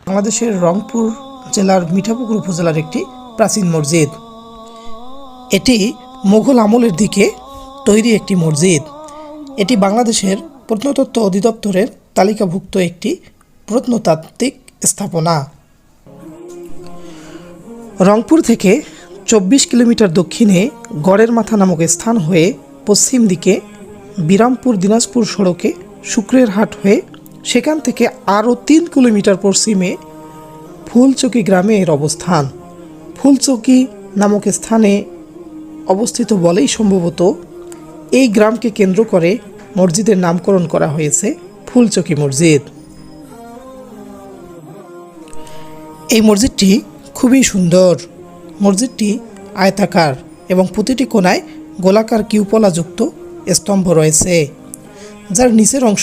বাংলাদেশের রংপুর জেলার মিঠাপুকুর উপজেলার একটি প্রাচীন মসজিদ। এটি মুঘল আমলের দিকে তৈরি একটি মসজিদ। এটি বাংলাদেশের প্রত্নতত্ত্ব অধিদপ্তরের তালিকাভুক্ত একটি প্রত্নতাত্ত্বিক স্থাপনা। রংপুর থেকে 24 কিলোমিটার দক্ষিণে গড়ের মাথা নামক স্থান হয়ে পশ্চিম দিকে বিরামপুর দিনাজপুর সড়কে শুক্রের হাট হয়ে সেখান থেকে আরও 3 কিলোমিটার পশ্চিমে ফুলচকি গ্রামে এর অবস্থান। ফুলচকি নামক স্থানে অবস্থিত বলেই সম্ভবত এই গ্রামকে কেন্দ্র করে মসজিদের নামকরণ করা হয়েছে ফুলচকি মসজিদ। এই মসজিদটি খুবই সুন্দর। মসজিদটি আয়তাকার এবং প্রতিটি কোণায় গোলাকার কিউপলাযুক্ত স্তম্ভ রয়েছে, যার নিচের অংশ